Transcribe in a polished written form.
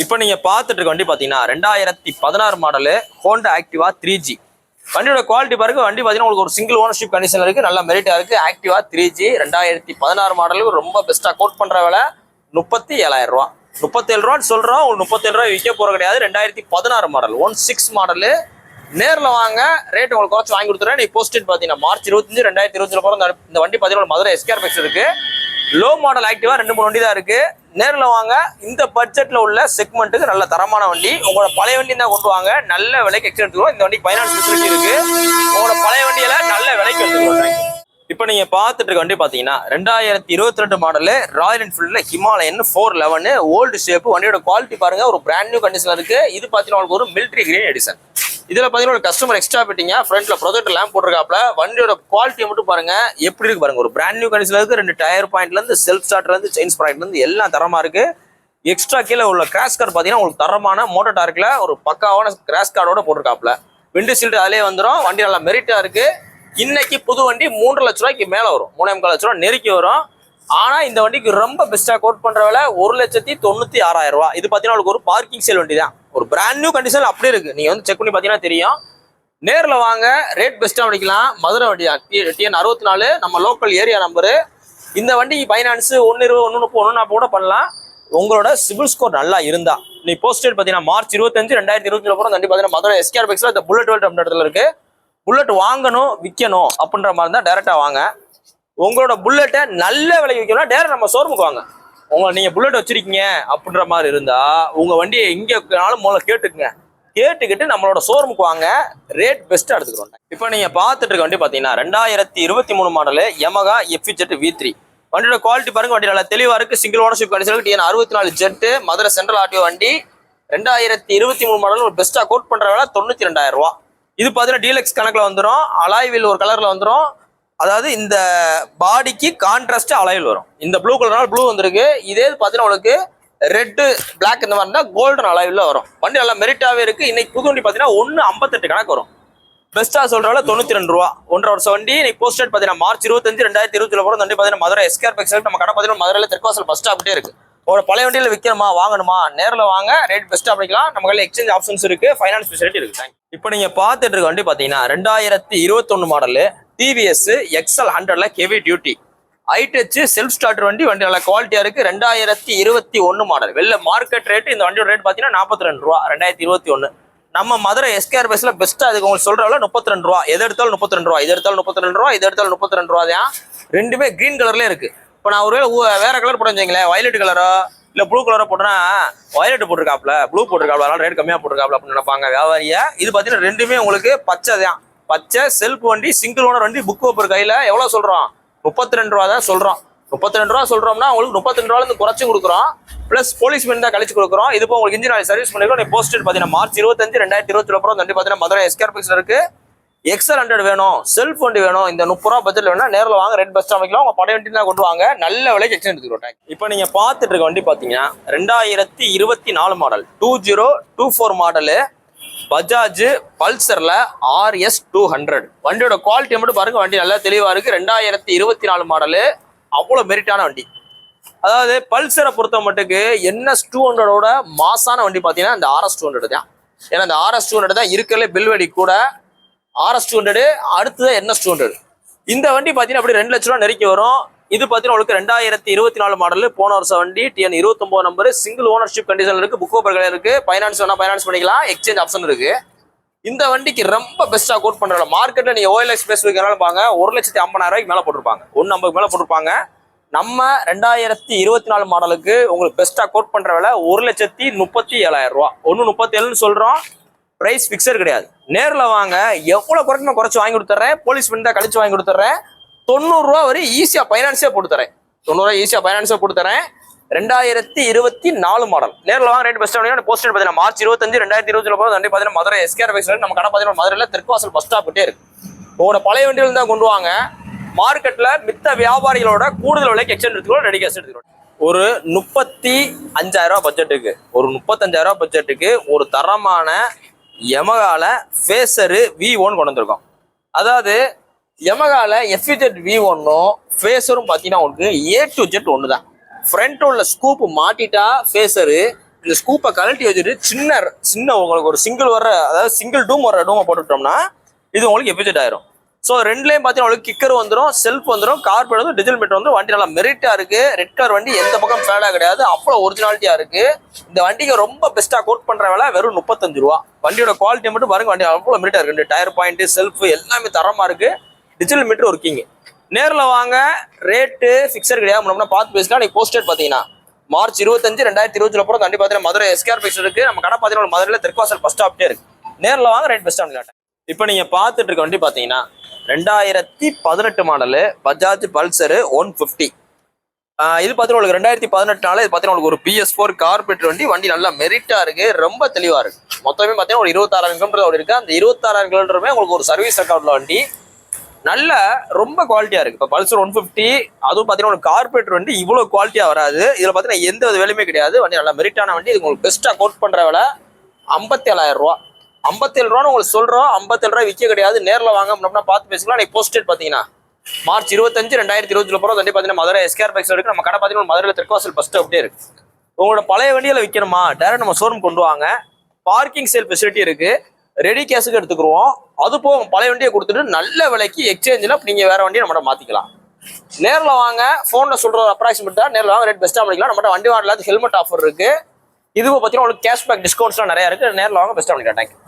இப்போ நீங்க பார்த்துட்டு இருக்க வண்டி பாத்தீங்கன்னா 2016 மாடலு ஹோண்டா ஆக்டிவா 3G. வண்டியோட குவாலிட்டி பாருங்க. வண்டி பாத்தீங்கன்னா உங்களுக்கு ஒரு சிங்கிள் ஓனர்ஷிப் கண்டிஷன் இருக்கு, நல்ல மெரிட்டா இருக்கு. ஆக்டிவா 3G 2016 மாடலுக்கு ரொம்ப பெஸ்டா கோட் பண்ற விலை 37,000 ரூபா. 37 ரூபான்னு சொல்றோம், ஒரு 37 ரூபாய் விற்க போற கிடையாது. 2016 மாடல் 16 மாடலு. நேரில் வாங்க, ரேட் உங்களுக்கு குறைச்சு வாங்கி கொடுத்துறேன். நீ போஸ்ட் பாத்தீங்கன்னா மார்ச் 25 2020 போற இந்த வண்டி பாத்தீங்கன்னா மதுரை எஸ்கேர் பெக்ஸ் இருக்கு. லோ மாடல் ஆக்டிவா 2-3 வண்டி தான் இருக்கு. நேரில் வாங்க, இந்த பட்ஜெட்ல உள்ள செக்மெண்ட்டுக்கு நல்ல தரமான வண்டி. உங்களோட பழைய வண்டி தான் கொண்டு வாங்க, நல்ல விலைக்கு எக்ஸ்ட் எடுத்துக்கிறோம். இந்த வண்டி ஃபைனான்ஸ் ஃபெசிலிட்டி இருக்கு. உங்களோட பழைய வண்டியில நல்ல விலைக்கு எடுத்துக்கிறோம். இப்போ நீங்க பார்த்துட்டு இருக்க வண்டி பாத்தீங்கன்னா 2022 மாடலு ராயல் என்ஃபீல்ட்ல ஹிமாலயன் 411 ஓல்டு ஷேப். வண்டியோட குவாலிட்டி பாருங்க, ஒரு பிராண்ட் நியூ கண்டிஷன்ல இருக்கு. இது பாத்தீங்கன்னா உங்களுக்கு ஒரு மிலிட்டரி கிரீன் எடிஷன். இதுல பாத்தீங்கன்னா ஒரு கஸ்டமர் எக்ஸ்ட்ரா பிட்டிங்க ஃப்ரண்ட்ல ப்ரொஜெக்டர் லேம்ப் போட்டிருக்காப்ல. வண்டியோட குவாலிட்டியை மட்டும் பாருங்க எப்படி இருக்கு பாருங்க. ஒரு பிராண்ட் நியூ கண்டிஷன்ல இருக்கு. 2 டயர் பாயிண்ட்ல இருந்து செல்ஃப் ஸ்டார்ட்ல இருந்து செயின் ஸ்ப்ராக்கெட்ல இருந்து எல்லாம் தரமா இருக்கு. எக்ஸ்ட்ரா கீழே உள்ள கிராஷ் கார்டு பாத்தீங்கன்னா உங்களுக்கு தரமான மோட்டோ டார்க்ல ஒரு பக்காவான கிராஷ் கார்டோட போட்டிருக்காப்ல. விண்டோ ஷீல்ட் அதிலே வந்துடும். வண்டி நல்லா மெரிட்டா இருக்கு. இன்னைக்கு புது வண்டி 3 லட்ச ரூபாய்க்கு மேல வரும், 3,4 லட்ச ரூபாய் நெருக்கி வரும். ஆனா இந்த வண்டிக்கு ரொம்ப பெஸ்டா கோட் பண்ற விலை 1,96,000 ரூபாய். இது பாத்தீங்கன்னா உங்களுக்கு ஒரு பார்க்கிங் சேல் வண்டி தான், ஒரு பிராண்ட் நியூ கண்டிஷன் அப்படியே இருக்கு. நீங்க வந்து செக் பண்ணி பாத்தீங்கன்னா தெரியும். நேர்ல வாங்க, ரேட் பெஸ்டா பண்ணிக்கலாம். மதுரை வண்டி TN 64 நம்ம லோக்கல் ஏரியா நம்பரு. இந்த வண்டிக்கு ஃபைனான்ஸ் 120, 130, 140 கூட பண்ணலாம். உங்களோட சிபில் ஸ்கோர் நல்லா இருந்தா. நீ போஸ்டேட் பாத்தீங்கன்னா மார்ச் 25 2020 போற வண்டி பாத்தீங்கன்னா மதுரை எஸ்கேர் பெக்ஸ்ல இந்த புல்லட் வேல்ட் அப்படின்ற இடத்துல இருக்கு. புல்லட் வாங்கணும் விற்கணும் அப்படின்ற மாதிரி இருந்தா டைரக்டா வாங்க. உங்களோட புல்லட்டை நல்ல விலைக்கு விற்கணும், டேரக்ட் நம்ம ஷோரூமுக்கு வாங்க. நீங்க புல்லட் வச்சிருக்கீங்க அப்படின்ற மாதிரி இருந்தா உங்க வண்டியை எங்க முதல்ல கேட்டுக்கிட்டு நம்மளோட ஷோரூமுக்கு வாங்க. ரேட் பெஸ்டா எடுத்துக்கிறோம். இப்போ நீங்க பார்த்துட்டு இருக்க வண்டி பாத்தீங்கன்னா 2023 மாடலு யமகா FZ V3. வண்டியோட குவாலிட்டி பாருங்க, வண்டி நல்லா தெளிவா இருக்கு. சிங்கிள் ஓனர்ஷிப் கண்டிஷன் TN 64 ஜெட்டு மதுரை சென்ட்ரல் ஆர்டிஓ வண்டி. 2023 மாடல் ஒரு பெஸ்டா கோட் பண்ற விலை 92,000 ரூபா. இது பாத்தீங்கன்னா டீலக்ஸ் கணக்குல வந்துடும். அலாய்வில் ஒரு கலர்ல வந்துடும். அதாவது இந்த பாடிக்கு கான்ட்ராஸ்ட் அலாயில் வரும். இந்த ப்ளூ கலர்னால ப்ளூ வந்திருக்கு. இதே பாத்தீங்கன்னா உங்களுக்கு ரெட்டு பிளாக் இந்த மாதிரி இருந்தா கோல்டன் அலாய்வில் வரும். வண்டி நல்லா மெரிட்டாவே இருக்கு. இன்னைக்கு புது வண்டி பாத்தீங்கன்னா 1,58 கணக்கு வரும். பெஸ்டா சொல்றவங்க 92 ரூபா. 1.5 வருஷம் வண்டி. இன்னைக்கு போஸ்டேட் பாத்தீங்கன்னா மார்ச் 25 2020 போற வண்டி பாத்தீங்கன்னா மதுரை எஸ்கேர் பெக்ஸ் நம்ம கடை பாத்தீங்கன்னா மதுரையில தெற்குவாசல் பஸ் ஸ்டாப்டே இருக்கு. ஒரு பழைய வண்டியில விற்கணுமா வாங்கணுமா நேரில் வாங்க, ரேட் பெஸ்டா பண்ணிக்கலாம். நம்ம கையில எக்ஸ்சேஞ்ச் ஆப்ஷன்ஸ் இருக்கு, ஃபைனான்ஸ் ஃபெசிலிட்டி இருக்கு. இப்போ நீங்க பார்த்துட்டு இருக்க வண்டி பாத்தீங்கன்னா 2021 மாடலு TVS XL 100ல heavy duty i touch self starter வண்டி. வண்டி நல்ல குவாலிட்டியா இருக்கு. 2021 மாடல். வெளில மார்க்கெட் ரேட் இந்த வண்டியோட ரேட் பாத்தீங்கன்னா 42 ரூபா. 2021 நம்ம மதுரை எஸ்கேர் பெக்ஸ்ல பெஸ்டா அதுக்கு உங்களுக்கு சொல்றவங்க 32 ரூபா. எது எடுத்தாலும் 32 ரூபா. இது எடுத்தாலும் 32 ரூபா. இது எடுத்தாலும் 32 ரூபா தான். ரெண்டுமே கிரீன் கலர்ல இருக்கு. இப்போ நான் ஒருவேளை வேற கலர் போட்டு வச்சுங்களேன், வயலட் கலரோ இல்ல ப்ளூ கலரோ போட்டோன்னா வயலட் போட்டிருக்காப்ல, ப்ளூ போட்டிருக்காப்ல, அதனால ரேட் கம்மியா போட்டிருக்காப்ல அப்படின்னு நினைப்பாங்க வியாபாரிய. இது பாத்தீங்கன்னா ரெண்டுமே உங்களுக்கு பச்சை தான். பச்சை செல்ஃப் வண்டி, சிங்கிள் ஓனர் வண்டி. புக் ஓப்பர் கையில எவ்வளவு சொல்றோம்? 32 ரூபா தான் சொல்றோம். 32 ரூபா சொல்றோம்னா உங்களுக்கு 32 ரூபால இருந்து குறைச்சு கொடுக்குறோம். பிளஸ் போலீஸ்மென் தான் கழிச்சு கொடுக்குறோம். இது உங்களுக்கு இன்ஜின் ஆயில் சர்வீஸ் பண்ணிருக்கோம். நீ போஸ்டேட் பாத்தீங்கன்னா மார்ச் 25 2020 அப்புறம் வண்டி பாத்தீங்கன்னா மதுரை எஸ்கேர் பெக்ஸ்ல இருக்கு. XL 100 வேணும், செல்ஃப் வண்டி வேணும், இந்த 30 ரூபா பட்ஜெட்ல வேணா நேரில் வாங்க, ரேட் பெஸ்ட் அமைக்கலாம். உங்க பழைய வண்டி தான் கொண்டு வாங்க, நல்ல விலைக்கு எக்ஸ்சேஞ்ச் எடுத்துக்கிறோம். இப்போ நீங்க பார்த்துட்டு இருக்க வண்டி பாத்தீங்கன்னா 2024 மாடல் 2024 மாடலு பஜாஜ் பல்சர்ல RS 200. வண்டியோட குவாலிட்டி மட்டும் பாருங்க, வண்டி நல்லா தெளிவா இருக்கு. 2024 மாடலு அவ்வளவு மெரிட்டான வண்டி. அதாவது பல்சரை பொறுத்த மட்டுக்கு NS 200ஓட மாசான வண்டி பாத்தீங்கன்னா இந்த RS 200 தான். ஏன்னா இந்த RS 200 தான் இருக்கிறதுல பில்வெடி கூட. RS 200 அடுத்தது NS 200. இந்த வண்டி பாத்தீங்கன்னா அப்படி 2 லட்ச ரூபா நெருக்கி வரும். இது பாத்தீங்கன்னா உங்களுக்கு 2024 மாடல் போன வருஷம் வண்டி TN 29 நம்பர். சிங்கிள் ஓனர்ஷிப் கண்டிஷன்ல இருக்கு. புக் ஓப்பர் இருக்கு. ஃபைனான்ஸ் வேணா ஃபைனான்ஸ் பண்ணிக்கலாம், எக்ஸ்சேஞ்ச் ஆப்ஷன் இருக்கு. இந்த வண்டிக்கு ரொம்ப பெஸ்டா கோட் பண்றாங்க. மார்க்கெட்ல நீங்க OLX ஸ்பேஸ் வைக்கிறனால பாங்க 1,50,000 ரூபாய்க்கு மேல போட்டிருப்பாங்க, 150 மேல போட்டிருப்பாங்க. நம்ம 2024 மாடலுக்கு உங்களுக்கு பெஸ்டா கோட் பண்ற விலை 1,37,000 ரூபா. 1,37 சொல்றோம். பிரைஸ் பிக்சர் கிடையாது. நேர்ல வாங்க, எவ்வளவு குறைக்குமா குறைச்சு வாங்கி கொடுத்துறேன். போலீஸ் பண்ணி தான் கழிச்சு வாங்கி கொடுத்துறேன். 90 ரூபா வரை ஈஸியா பைனான்ஸே போட்டு தரேன். 90 ரூபா ஈஸியா பைனான்ஸே போட்டு தரேன். 2024 மாடல். நேரில் வாங்க, ரேட் பெஸ்ட் போஸ்டர் பாத்தீங்கன்னா மார்ச் 25 2020 போது வண்டி பாத்தீங்கன்னா மதுரை எஸ்கேர் பெக்ஸ் நம்ம கடை பாத்தீங்கன்னா மதுரையில தெற்குவாசல் பஸ் ஸ்டாப்ட்டே இருக்கு. உங்களோட பழைய வண்டிகள் தான் கொண்டு வாங்க. மார்க்கெட்ல மித்த வியாபாரிகளோட கூடுதல் விலைக்கு எக்ஸ்சேஞ்ச் எடுத்துக்கிறோம், ரெடி கேஷ் எடுத்துக்கிறோம். ஒரு 35,000 ரூபா பட்ஜெட்டுக்கு, ஒரு 35,000 ரூபா பட்ஜெட்டுக்கு ஒரு தரமான யமகால ஃபேசர் V1 கொண்டு வந்திருக்கோம். அதாவது யமகால FZ V1ம் ஃபேஸரும் பார்த்தீங்கன்னா உங்களுக்கு A to Z ஒன்று தான். ஃப்ரண்ட் உள்ள ஸ்கூப் மாட்டிட்டா ஃபேஸரு, இந்த ஸ்கூப்பை கழட்டி வச்சுட்டு சின்ன சின்ன உங்களுக்கு ஒரு சிங்கிள் வர, அதாவது சிங்கிள் டூம் வர டூமை போட்டுட்டோம்னா இது உங்களுக்கு எஃபிஷியன்ட் ஆயிரும். ஸோ ரெண்டுலேயும் பார்த்தீங்கன்னா உங்களுக்கு கிக்கர் வந்துடும், செல்ஃப் வந்துடும், கார்பெட் வந்து டிஜிட்டல் மீட்டர் வந்து வண்டி நல்லா மெரிட்டா இருக்கு. ரெட் கலர் வண்டி எந்த பக்கம் ஃபேடாக கிடையாது, அவ்வளோ ஒரிஜினாலிட்டியா இருக்கு. இந்த வண்டிக்கு ரொம்ப பெஸ்ட்டாக கோட் பண்ற விலை வெறும் 35 ரூபா. வண்டியோட குவாலிட்டி மட்டும் பாருங்க, வண்டி அவ்வளோ மெரிட்டா இருக்கு. டயர் பாயிண்ட், செல்ஃப் எல்லாமே தரமா இருக்கு. Digital meter working. நேரில் வாங்க, ரேட்டு ஃபிக்ஸர் கிடையாது, நம்ம பார்த்து பேசலாம். நீங்க போஸ்டர் பார்த்தீங்கன்னா மார்ச் 25, 2020 போகிற வண்டி பார்த்தீங்கன்னா மதுரை எஸ்கேஆர் பிக்ஸ் இருக்கு. நம்ம கடை பார்த்தீங்கன்னா மதுரையில் தெற்குவாசல் பஸ் ஸ்டாப்டே இருக்கு. நேரில் வாங்க, ரேட் பெஸ்ட்டாக கேட்டேன். இப்போ நீங்க பார்த்துட்டு இருக்க வண்டி பார்த்தீங்கன்னா 2018 மாடலு பஜாஜ் பல்சர் 150. இது பார்த்தீங்கன்னா உங்களுக்கு 2018 இது பார்த்தீங்கன்னா உங்களுக்கு ஒரு PS4 கார்பெட் வண்டி. வண்டி நல்லா மெரிட்டா இருக்கு, ரொம்ப தெளிவா இருக்கு. மொத்தமே பார்த்தீங்கன்னா ஒரு 26,000 கிலோமீட்டர் இருக்கு. அந்த 26,000 கிலோமீட்டருமே உங்களுக்கு ஒரு சர்வீஸ் ரெக்கார்ட்ல வண்டி நல்ல ரொம்ப குவாலிட்டியா இருக்கு. இப்போ பல்சர் 150 அதுவும் பார்த்தீங்கன்னா ஒரு கார்பெட் வண்டி இவ்வளவு குவாலிட்டியா வராது. இதுல பார்த்தீங்கன்னா எந்த வித வேலையுமே கிடையாது. வண்டி நல்லா மெரிட்டான வண்டி. இது உங்களுக்கு பெஸ்ட்டா கோட் பண்ற விலை 57,000 ரூபா. 57 ரூபான்னு உங்களுக்கு சொல்றோம். 57 ரூபாய் விற்க கிடையாது. நேரில் வாங்க அப்படின்னா பார்த்து பேசிக்கலாம். நீங்க போஸ்டேட் பார்த்தீங்கன்னா மார்ச் 25, 2020 போகிற வண்டி பார்த்தீங்கன்னா மதுரை எஸ்கேஆர் பைக்ஸ் இருக்கு. நம்ம கடை பார்த்தீங்கன்னா மதுரையில் தெற்குவாசல் பஸ் ஸ்டாப்டே இருக்கு. உங்களோட பழைய வண்டியில விற்கணுமா, டேரக்ட் நம்ம ஷோரூம் கொண்டு வாங்க. பார்க்கிங் சேல் ஃபெசிலிட்டி இருக்கு. ரெடி கேஷுக்கு எடுத்துக்கிடுவோம். அது போக பழைய வண்டியை கொடுத்துட்டு நல்ல விலைக்கு எக்ஸ்சேஞ்சில் நீங்க வேற வண்டியை நம்மகிட்ட மாத்திக்கலாம். நேரில் வாங்க. போன்ல சொல்ற அப்ராக்சிமேட்டா நேரில் வாங்க, ரேட் பெஸ்ட்டாக பண்ணிக்கலாம். நம்மகிட்ட வண்டி வாடல ஹெல்மெட் ஆஃபர் இருக்கு. இதுவும் பார்த்தீங்கன்னா உங்களுக்கு கேஷ்பேக் டிஸ்கவுண்ட்ஸ்லாம் நிறைய இருக்கு. நேரில் வாங்க, பெஸ்ட்டாக பண்ணிக்கலாம். தேங்க்யூ.